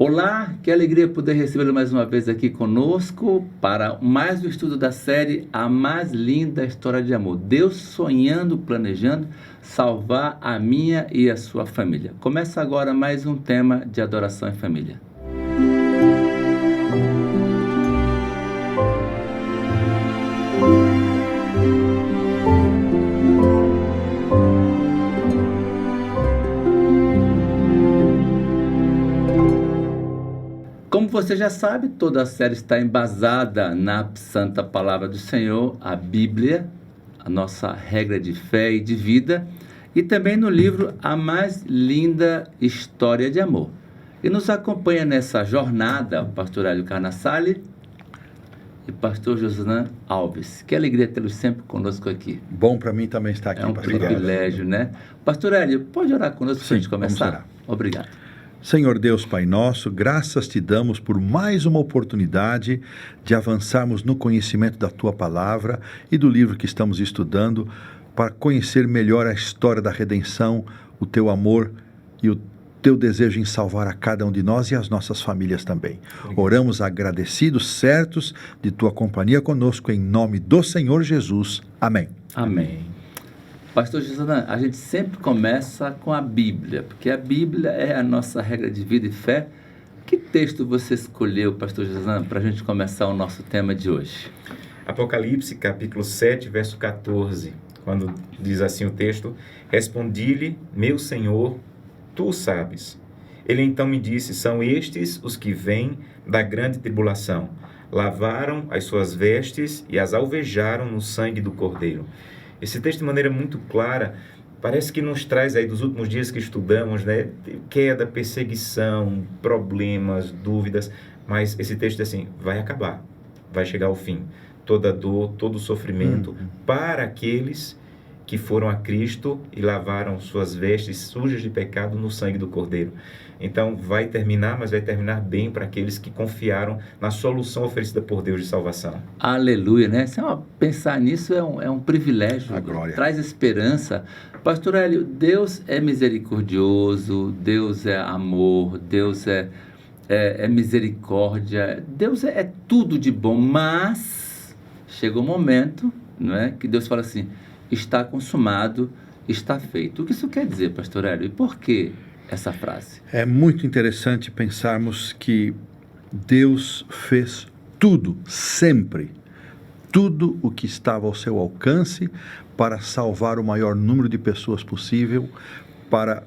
Olá, que alegria poder recebê-lo mais uma vez aqui conosco para mais um estudo da série A Mais Linda História de Amor. Deus sonhando, planejando salvar a minha e a sua família. Começa agora mais um tema de adoração em família. Como você já sabe, toda a série está embasada na Santa Palavra do Senhor, a Bíblia, a nossa regra de fé e de vida, e também no livro A Mais Linda História de Amor. E nos acompanha nessa jornada o pastor Hélio Carnassali e pastor Josué Alves. Que alegria tê-los sempre conosco aqui. Bom para mim também estar aqui, pastor. É um pastor privilégio, né? Pastor Hélio, pode orar conosco para a gente começar? Vamos orar. Obrigado. Senhor Deus, Pai nosso, graças te damos por mais uma oportunidade de avançarmos no conhecimento da Tua Palavra e do livro que estamos estudando, para conhecer melhor a história da redenção, o Teu amor e o Teu desejo em salvar a cada um de nós e as nossas famílias também. Obrigado. Oramos agradecidos, certos de Tua companhia conosco, em nome do Senhor Jesus. Amém. Amém. Pastor Josué, a gente sempre começa com a Bíblia, porque a Bíblia é a nossa regra de vida e fé. Que texto você escolheu, pastor Josué, para a gente começar o nosso tema de hoje? Apocalipse, capítulo 7, verso 14, quando diz assim o texto: Respondi-lhe, meu Senhor, tu sabes. Ele então me disse: são estes os que vêm da grande tribulação. Lavaram as suas vestes e as alvejaram no sangue do Cordeiro. Esse texto, de maneira muito clara, parece que nos traz aí dos últimos dias que estudamos, né? Queda, perseguição, problemas, dúvidas, mas esse texto assim, vai acabar, vai chegar ao fim. Toda dor, todo sofrimento para aqueles que foram a Cristo e lavaram suas vestes sujas de pecado no sangue do Cordeiro. Então vai terminar, mas vai terminar bem para aqueles que confiaram na solução oferecida por Deus de salvação. Aleluia, né? Pensar nisso é um privilégio, traz esperança. Pastor Hélio, Deus é misericordioso, Deus é amor, Deus é misericórdia, Deus é tudo de bom, mas chega um momento, não é, que Deus fala assim: está consumado, está feito. O que isso quer dizer, pastor Hélio? E por que essa frase? É muito interessante pensarmos que Deus fez tudo, sempre, tudo o que estava ao seu alcance para salvar o maior número de pessoas possível, para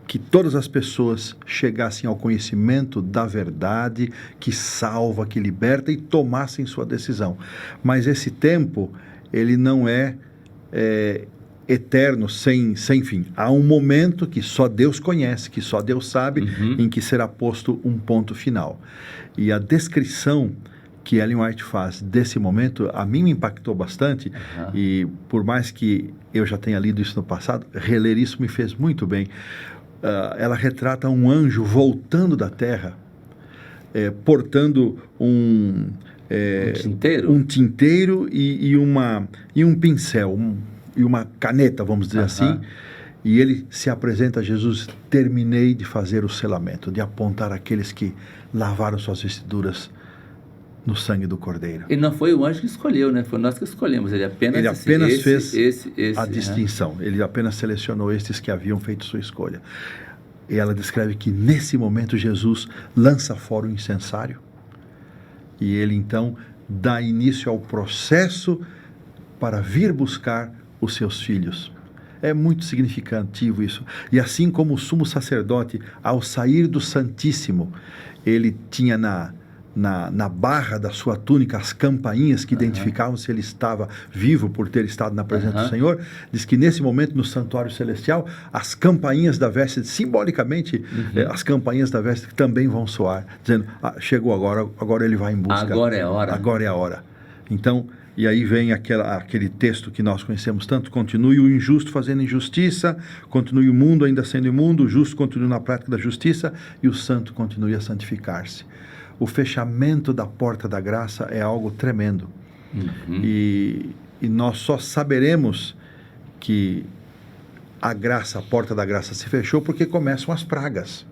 que todas as pessoas chegassem ao conhecimento da verdade, que salva, que liberta, e tomassem sua decisão. Mas esse tempo, ele não é eterno, sem fim. Há um momento que só Deus conhece, que só Deus sabe, em que será posto um ponto final. E a descrição que Ellen White faz desse momento, a mim me impactou bastante, e por mais que eu já tenha lido isso no passado, reler isso me fez muito bem. Ela retrata um anjo voltando da terra, portando um tinteiro e um pincel, e uma caneta, vamos dizer assim, e ele se apresenta a Jesus: terminei de fazer o selamento, de apontar aqueles que lavaram suas vestiduras no sangue do Cordeiro. E não foi o anjo que escolheu, né? Foi nós que escolhemos, ele apenas fez a distinção, ele apenas selecionou estes que haviam feito sua escolha. E ela descreve que nesse momento Jesus lança fora o incensário, e ele então dá início ao processo para vir buscar os seus filhos. É muito significativo isso. E assim como o sumo sacerdote, ao sair do Santíssimo, ele tinha na barra da sua túnica as campainhas que identificavam se ele estava vivo por ter estado na presença do Senhor. Diz que nesse momento, no santuário celestial, as campainhas da veste, simbolicamente, as campainhas da veste também vão soar, dizendo: chegou agora ele vai em busca. Agora é a hora. Agora é a hora. Então, e aí vem aquele texto que nós conhecemos tanto: continue o injusto fazendo injustiça, continue o mundo ainda sendo imundo, o justo continue na prática da justiça e o santo continue a santificar-se. O fechamento da porta da graça é algo tremendo. E nós só saberemos que a porta da graça se fechou porque começam as pragas.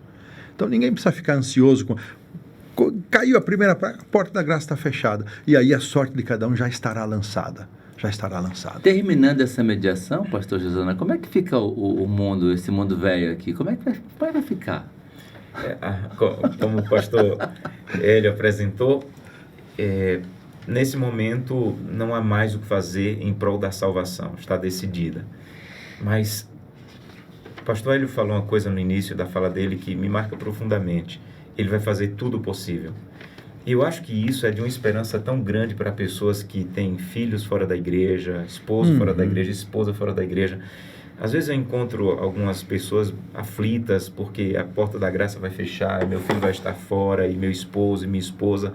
Então ninguém precisa ficar ansioso caiu a primeira praga, a porta da graça está fechada. E aí a sorte de cada um já estará lançada. Terminando essa mediação, pastor Josana, como é que fica o mundo, esse mundo velho aqui? Como é que vai ficar? Como o pastor Hélio apresentou, nesse momento não há mais o que fazer em prol da salvação, está decidida. Mas o pastor Hélio falou uma coisa no início da fala dele que me marca profundamente. Ele vai fazer tudo o possível. E eu acho que isso é de uma esperança tão grande para pessoas que têm filhos fora da igreja, esposo fora da igreja, esposa fora da igreja. Às vezes eu encontro algumas pessoas aflitas porque a porta da graça vai fechar, meu filho vai estar fora, e meu esposo e minha esposa.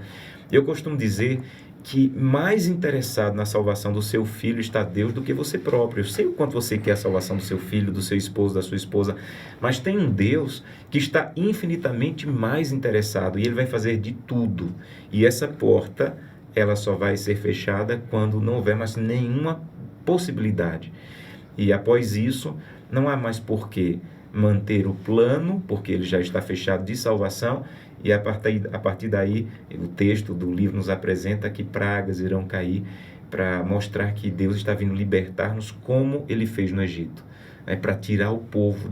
Eu costumo dizer que mais interessado na salvação do seu filho está Deus do que você próprio. Eu sei o quanto você quer a salvação do seu filho, do seu esposo, da sua esposa, mas tem um Deus que está infinitamente mais interessado e Ele vai fazer de tudo. E essa porta, ela só vai ser fechada quando não houver mais nenhuma possibilidade. E após isso, não há mais por que manter o plano, porque ele já está fechado de salvação. E a partir daí, o texto do livro nos apresenta que pragas irão cair para mostrar que Deus está vindo libertar-nos como Ele fez no Egito. Para tirar o povo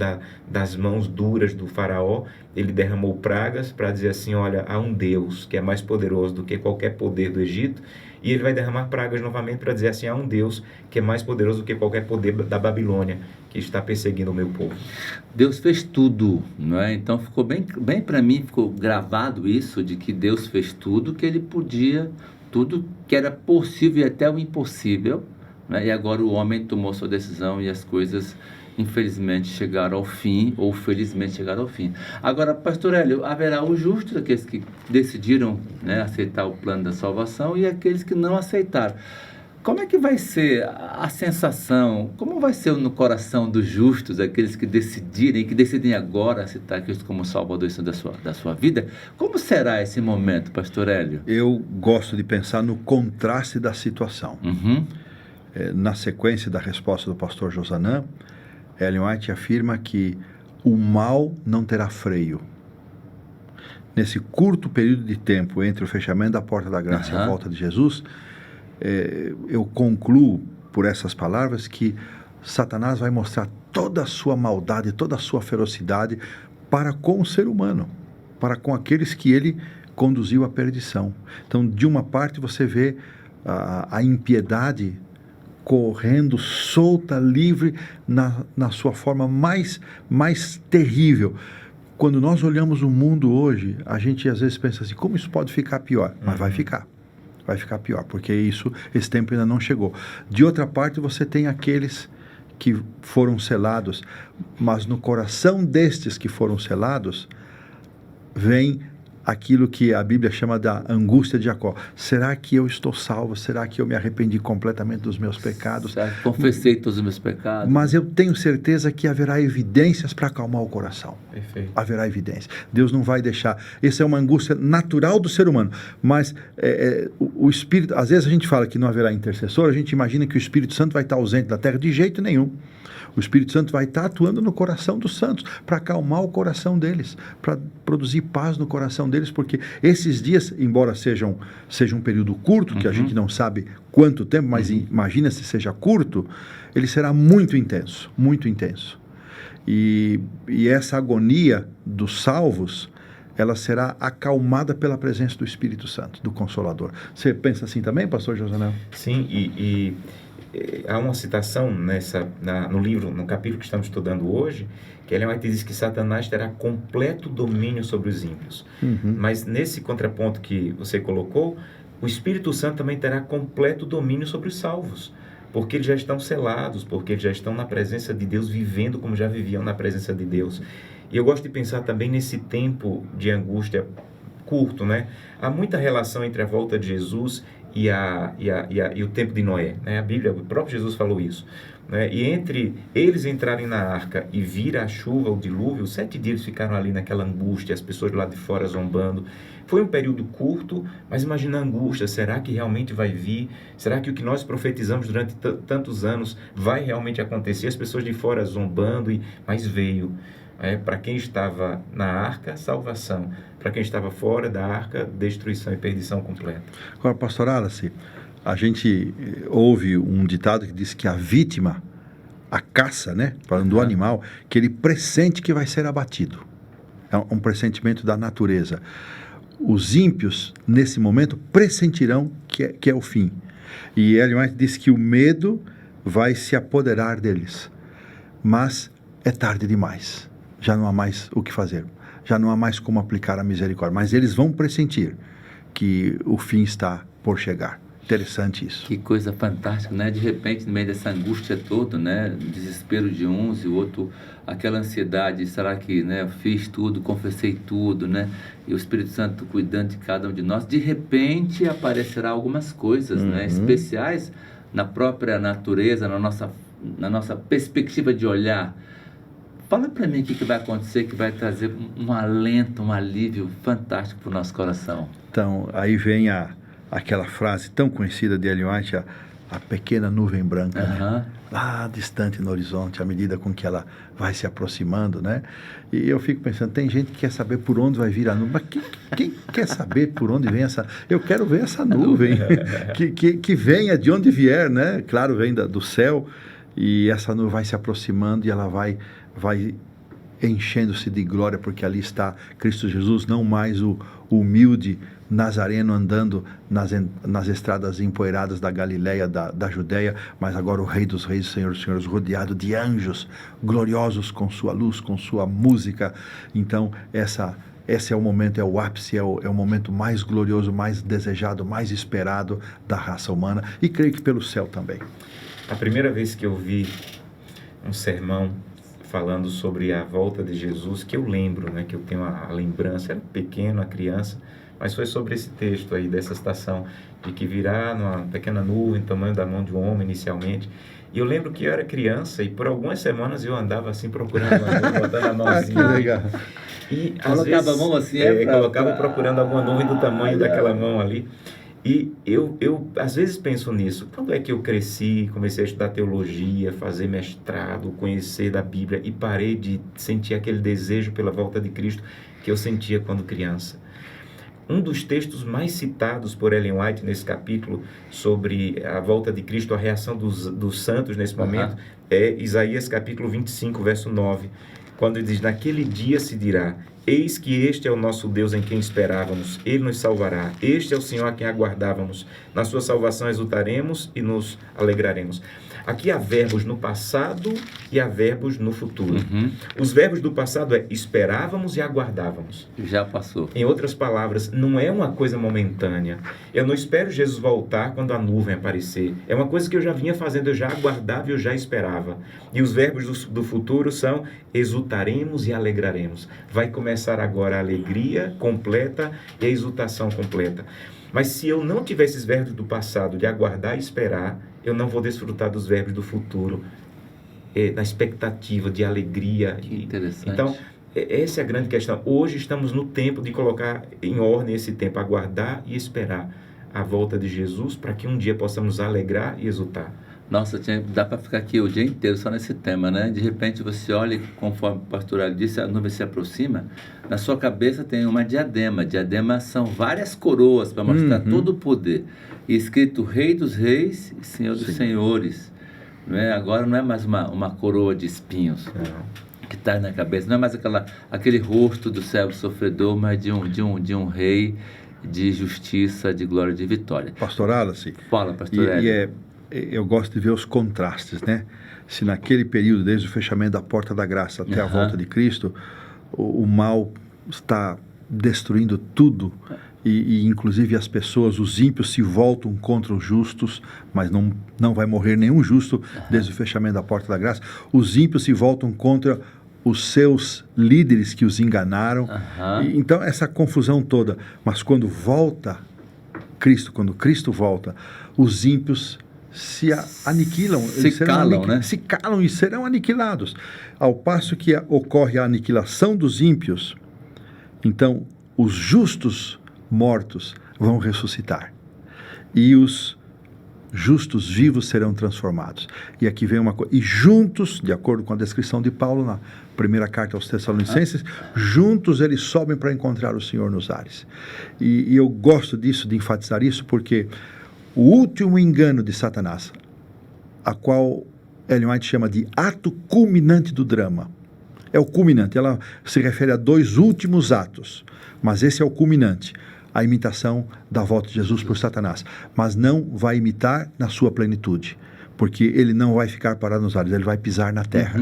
das mãos duras do faraó, Ele derramou pragas para dizer assim, olha, há um Deus que é mais poderoso do que qualquer poder do Egito, e Ele vai derramar pragas novamente para dizer assim, há um Deus que é mais poderoso do que qualquer poder da Babilônia, que está perseguindo o meu povo. Deus fez tudo, não é? Então ficou bem para mim, ficou gravado isso, de que Deus fez tudo, que Ele podia, tudo que era possível e até o impossível, né? E agora o homem tomou sua decisão e as coisas, infelizmente, chegaram ao fim, ou felizmente chegaram ao fim. Agora, pastor Hélio, haverá o justo, aqueles que decidiram, né, aceitar o plano da salvação, e aqueles que não aceitaram. Como é que vai ser a sensação, como vai ser no coração dos justos, aqueles que decidem agora aceitar Cristo como Salvador da sua vida? Como será esse momento, pastor Hélio? Eu gosto de pensar no contraste da situação. Na sequência da resposta do pastor Josanã, Ellen White afirma que o mal não terá freio. Nesse curto período de tempo entre o fechamento da porta da graça e a volta de Jesus, eu concluo por essas palavras que Satanás vai mostrar toda a sua maldade, toda a sua ferocidade para com o ser humano, para com aqueles que ele conduziu à perdição. Então, de uma parte você vê a impiedade correndo solta, livre, na sua forma mais terrível. Quando nós olhamos o mundo hoje, a gente às vezes pensa assim, como isso pode ficar pior? Mas vai ficar pior, porque esse tempo ainda não chegou. De outra parte, você tem aqueles que foram selados, mas no coração destes que foram selados, vem aquilo que a Bíblia chama da angústia de Jacó. Será que eu estou salvo? Será que eu me arrependi completamente dos meus pecados? Confessei todos os meus pecados. Mas eu tenho certeza que haverá evidências para acalmar o coração. Perfeito. Haverá evidência. Deus não vai deixar. Essa é uma angústia natural do ser humano. Mas o Espírito... Às vezes a gente fala que não haverá intercessor, a gente imagina que o Espírito Santo vai estar ausente da terra. De jeito nenhum. O Espírito Santo vai estar atuando no coração dos santos, para acalmar o coração deles, para produzir paz no coração deles, porque esses dias, embora seja um período curto, que a gente não sabe quanto tempo, mas imagina se seja curto, ele será muito intenso, muito intenso. E essa agonia dos salvos, ela será acalmada pela presença do Espírito Santo, do Consolador. Você pensa assim também, pastor Josanel? Sim, e há uma citação no livro, no capítulo que estamos estudando hoje, que Ellen White diz que Satanás terá completo domínio sobre os ímpios. Mas nesse contraponto que você colocou, o Espírito Santo também terá completo domínio sobre os salvos, porque eles já estão selados, porque eles já estão na presença de Deus, vivendo como já viviam na presença de Deus. E eu gosto de pensar também nesse tempo de angústia curto, né? Há muita relação entre a volta de Jesus e o tempo de Noé, né? A Bíblia, o próprio Jesus falou isso, né? E entre eles entrarem na arca e vir a chuva, o dilúvio, 7 dias eles ficaram ali naquela angústia, as pessoas lá de fora zombando. Foi um período curto, mas imagina a angústia, será que realmente vai vir? Será que o que nós profetizamos durante tantos anos vai realmente acontecer? As pessoas de fora zombando, mas veio. Para quem estava na arca, salvação. Para quem estava fora da arca, destruição e perdição completa. Agora, pastor Alice, a gente ouve um ditado que diz que a vítima, a caça, né, falando do animal, que ele pressente que vai ser abatido. É um pressentimento da natureza. Os ímpios, nesse momento, pressentirão que é o fim. E Ellen White diz que o medo vai se apoderar deles. Mas é tarde demais. Já não há mais o que fazer. Já não há mais como aplicar a misericórdia. Mas eles vão pressentir que o fim está por chegar. Interessante isso. Que coisa fantástica, né? De repente, no meio dessa angústia toda, né? Desespero de uns e o outro, aquela ansiedade, será que, né? Eu fiz tudo, confessei tudo, né? E o Espírito Santo cuidando de cada um de nós. De repente, aparecerá algumas coisas, né? Especiais na própria natureza, na nossa perspectiva de olhar. Fala para mim o que vai acontecer, que vai trazer um alento, um alívio fantástico para o nosso coração. Então, aí vem aquela frase tão conhecida de Ellen White, a pequena nuvem branca, né? Lá distante no horizonte, à medida com que ela vai se aproximando, né? E eu fico pensando, tem gente que quer saber por onde vai vir a nuvem, mas quem quer saber por onde vem essa... Eu quero ver essa nuvem, que venha de onde vier, né? Claro, vem do céu, e essa nuvem vai se aproximando e ela vai enchendo-se de glória, porque ali está Cristo Jesus, não mais o humilde Nazareno andando nas estradas empoeiradas da Galileia, da Judeia, mas agora o Rei dos Reis, Senhor dos Senhores, rodeado de anjos gloriosos com sua luz, com sua música. Então, esse é o momento, é o ápice, é o momento mais glorioso, mais desejado, mais esperado da raça humana, e creio que pelo céu também. A primeira vez que eu vi um sermão falando sobre a volta de Jesus, que eu lembro, né, que eu tenho a lembrança, era pequeno, a criança, mas foi sobre esse texto aí, dessa citação, de que virá numa pequena nuvem, tamanho da mão de um homem inicialmente. E eu lembro que eu era criança e por algumas semanas eu andava assim procurando uma nuvem, botando a mãozinha. Que legal. E colocava vezes, a mão assim, colocava procurando alguma nuvem do tamanho daquela mão ali. E eu às vezes penso nisso. Quando é que eu cresci, comecei a estudar teologia, fazer mestrado, conhecer da Bíblia e parei de sentir aquele desejo pela volta de Cristo que eu sentia quando criança? Um dos textos mais citados por Ellen White nesse capítulo sobre a volta de Cristo, a reação dos santos nesse momento, é Isaías capítulo 25, verso 9, quando ele diz: naquele dia se dirá, eis que este é o nosso Deus em quem esperávamos, ele nos salvará, este é o Senhor a quem aguardávamos, na sua salvação exultaremos e nos alegraremos. Aqui há verbos no passado e há verbos no futuro. Os verbos do passado é esperávamos e aguardávamos. Já passou. Em outras palavras, não é uma coisa momentânea. Eu não espero Jesus voltar quando a nuvem aparecer. É uma coisa que eu já vinha fazendo, eu já aguardava e eu já esperava. E os verbos do futuro são exultaremos e alegraremos. Vai começar agora a alegria completa e a exultação completa. Mas se eu não tiver esses verbos do passado, de aguardar e esperar, eu não vou desfrutar dos verbos do futuro, da expectativa, de alegria. Que interessante. Então, essa é a grande questão. Hoje estamos no tempo de colocar em ordem esse tempo, aguardar e esperar a volta de Jesus, para que um dia possamos alegrar e exultar. Nossa, dá para ficar aqui o dia inteiro só nesse tema, né? De repente você olha, conforme o pastor Ali disse, a nuvem se aproxima, na sua cabeça tem uma diadema. Diadema são várias coroas para mostrar todo o poder. E escrito Rei dos Reis e Senhor dos Senhores. Né? Agora não é mais uma coroa de espinhos que está na cabeça, não é mais aquele rosto do servo sofredor, mas de um rei de justiça, de glória, de vitória. Pastor Alice. Fala, pastor Ali. Eu gosto de ver os contrastes, né? Se naquele período, desde o fechamento da porta da graça até a volta de Cristo, o mal está destruindo tudo, e inclusive as pessoas, os ímpios se voltam contra os justos, mas não vai morrer nenhum justo desde o fechamento da porta da graça. Os ímpios se voltam contra os seus líderes que os enganaram. Então essa confusão toda, mas quando Cristo volta, os ímpios se aniquilam, se calam e serão aniquilados. Ao passo que ocorre a aniquilação dos ímpios, então os justos mortos vão ressuscitar. E os justos vivos serão transformados. E aqui vem uma coisa, e juntos, de acordo com a descrição de Paulo na primeira carta aos Tessalonicenses, juntos eles sobem para encontrar o Senhor nos ares. E eu gosto disso, de enfatizar isso, porque o último engano de Satanás, a qual Ellen White chama de ato culminante do drama, é o culminante, ela se refere a 2 últimos atos, mas esse é o culminante, a imitação da volta de Jesus por Satanás, mas não vai imitar na sua plenitude, porque ele não vai ficar parado nos ares, ele vai pisar na terra,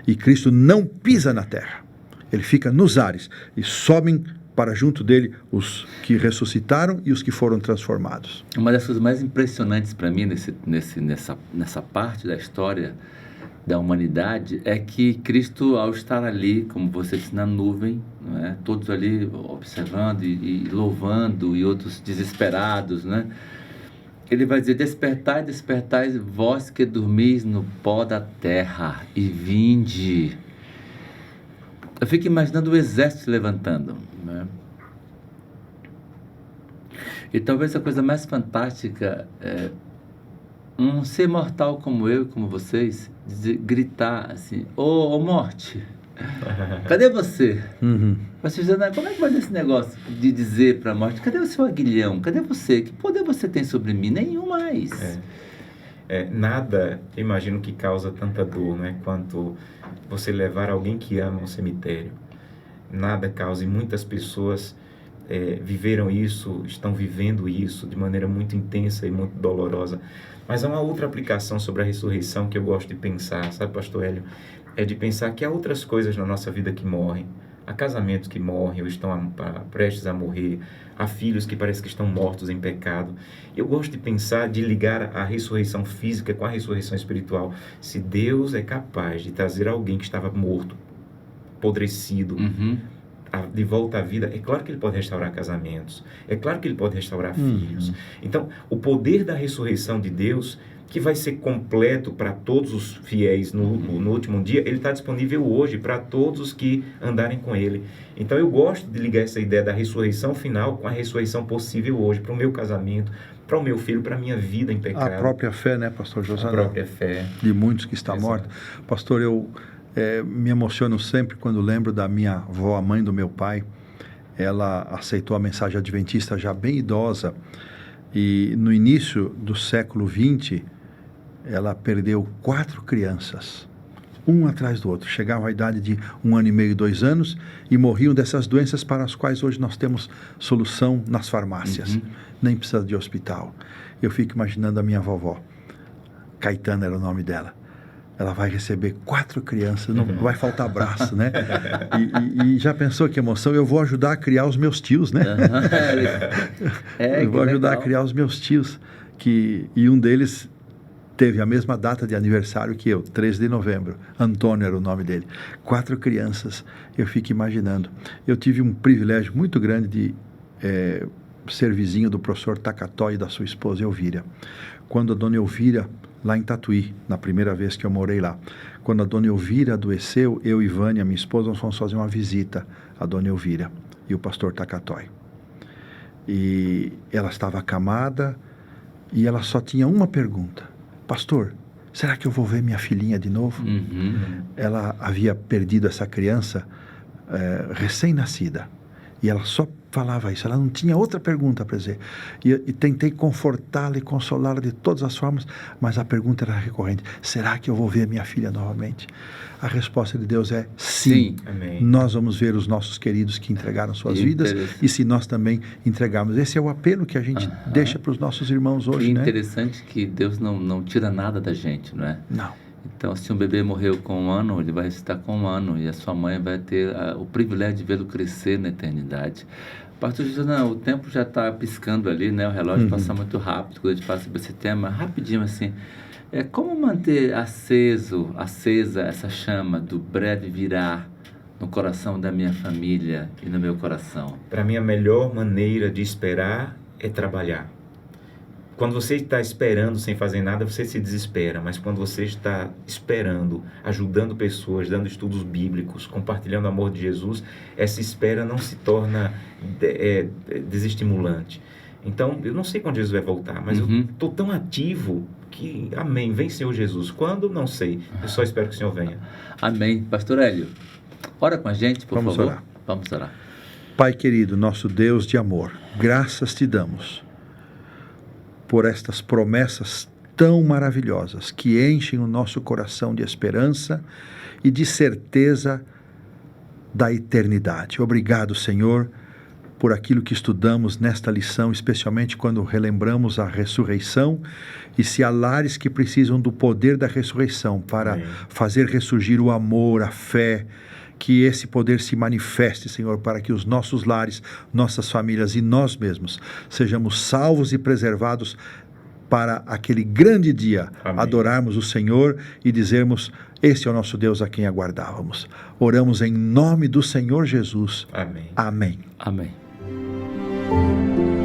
e Cristo não pisa na terra, ele fica nos ares, e sobem para junto dele os que ressuscitaram e os que foram transformados. Uma das coisas mais impressionantes para mim nessa parte da história da humanidade é que Cristo, ao estar ali, como você disse, na nuvem, não é? Todos ali observando e louvando, e outros desesperados, né? Ele vai dizer: despertai, despertai, vós que dormis no pó da terra, e vinde. Eu fico imaginando o exército se levantando, né? E talvez a coisa mais fantástica é um ser mortal como eu e como vocês gritar assim: ô morte, cadê você? Vocês dizendo: como é que vai esse negócio de dizer para a morte: cadê o seu aguilhão? Cadê você? Que poder você tem sobre mim? Nenhum mais. Nada, imagino, que causa tanta dor, né, quanto você levar alguém que ama ao cemitério. Nada causa, e muitas pessoas viveram isso, estão vivendo isso de maneira muito intensa e muito dolorosa. Mas há uma outra aplicação sobre a ressurreição que eu gosto de pensar, sabe, pastor Hélio? É de pensar que há outras coisas na nossa vida que morrem. Há casamentos que morrem ou estão prestes a morrer. Há filhos que parece que estão mortos em pecado. Eu gosto de pensar, de ligar a ressurreição física com a ressurreição espiritual. Se Deus é capaz de trazer alguém que estava morto, apodrecido, de volta à vida, é claro que ele pode restaurar casamentos, é claro que ele pode restaurar filhos. Então, o poder da ressurreição de Deus, que vai ser completo para todos os fiéis no último dia, ele está disponível hoje para todos os que andarem com ele. Então, eu gosto de ligar essa ideia da ressurreição final com a ressurreição possível hoje, para o meu casamento, para o meu filho, para a minha vida em pecado. A própria fé, né, pastor José? A própria fé. De muitos que está morto. Pastor, eu me emociono sempre quando lembro da minha avó, a mãe do meu pai. Ela aceitou a mensagem adventista já bem idosa, e no início do século XX ela perdeu 4 crianças, um atrás do outro. Chegavam à idade de 1 ano e meio, 2 anos, e morriam dessas doenças para as quais hoje nós temos solução nas farmácias. Nem precisa de hospital. Eu fico imaginando a minha vovó, Caetana era o nome dela. Ela vai receber 4 crianças, não vai faltar braço, né? E já pensou que emoção? Eu vou ajudar a criar os meus tios, né? Eu vou ajudar a criar os meus tios, e um deles teve a mesma data de aniversário que eu, 13 de novembro. Antônio era o nome dele. 4 crianças, eu fico imaginando. Eu tive um privilégio muito grande de ser vizinho do professor Tacató e da sua esposa Elvira. Quando a dona Elvira, lá em Tatuí, na primeira vez que eu morei lá, quando a dona Elvira adoeceu, eu e Vânia, minha esposa, nós fomos fazer uma visita à dona Elvira e o pastor Tacatói. E ela estava acamada e ela só tinha uma pergunta: pastor, será que eu vou ver minha filhinha de novo? Ela havia perdido essa criança recém-nascida, e ela só falava isso, ela não tinha outra pergunta para dizer, e tentei confortá-la e consolá-la de todas as formas, mas a pergunta era recorrente: será que eu vou ver minha filha novamente? A resposta de Deus é sim. Amém. Nós vamos ver os nossos queridos que entregaram suas vidas, e se nós também entregarmos. Esse é o apelo que a gente deixa para os nossos irmãos hoje, né? Interessante que Deus não tira nada da gente, não é? Não. Então, se um bebê morreu com 1 ano, ele vai ressuscitar com 1 ano, e a sua mãe vai ter o privilégio de vê-lo crescer na eternidade. Pastor José, o tempo já está piscando ali, né? O relógio passa muito rápido quando a gente fala sobre esse tema. Rapidinho, assim, como manter acesa essa chama do breve virá no coração da minha família e no meu coração? Para mim, a melhor maneira de esperar é trabalhar. Quando você está esperando sem fazer nada, você se desespera. Mas quando você está esperando, ajudando pessoas, dando estudos bíblicos, compartilhando o amor de Jesus, essa espera não se torna desestimulante. Então, eu não sei quando Jesus vai voltar, mas eu estou tão ativo que, amém, vem Senhor Jesus. Quando? Não sei. Eu só espero que o Senhor venha. Amém. Pastor Hélio, ora com a gente, por favor. Orar. Vamos orar. Pai querido, nosso Deus de amor, graças te damos por estas promessas tão maravilhosas que enchem o nosso coração de esperança e de certeza da eternidade. Obrigado, Senhor, por aquilo que estudamos nesta lição, especialmente quando relembramos a ressurreição, e se há lares que precisam do poder da ressurreição para fazer ressurgir o amor, a fé, que esse poder se manifeste, Senhor, para que os nossos lares, nossas famílias e nós mesmos sejamos salvos e preservados para aquele grande dia, adorarmos o Senhor e dizermos: esse é o nosso Deus a quem aguardávamos. Oramos em nome do Senhor Jesus. Amém. Amém. Amém.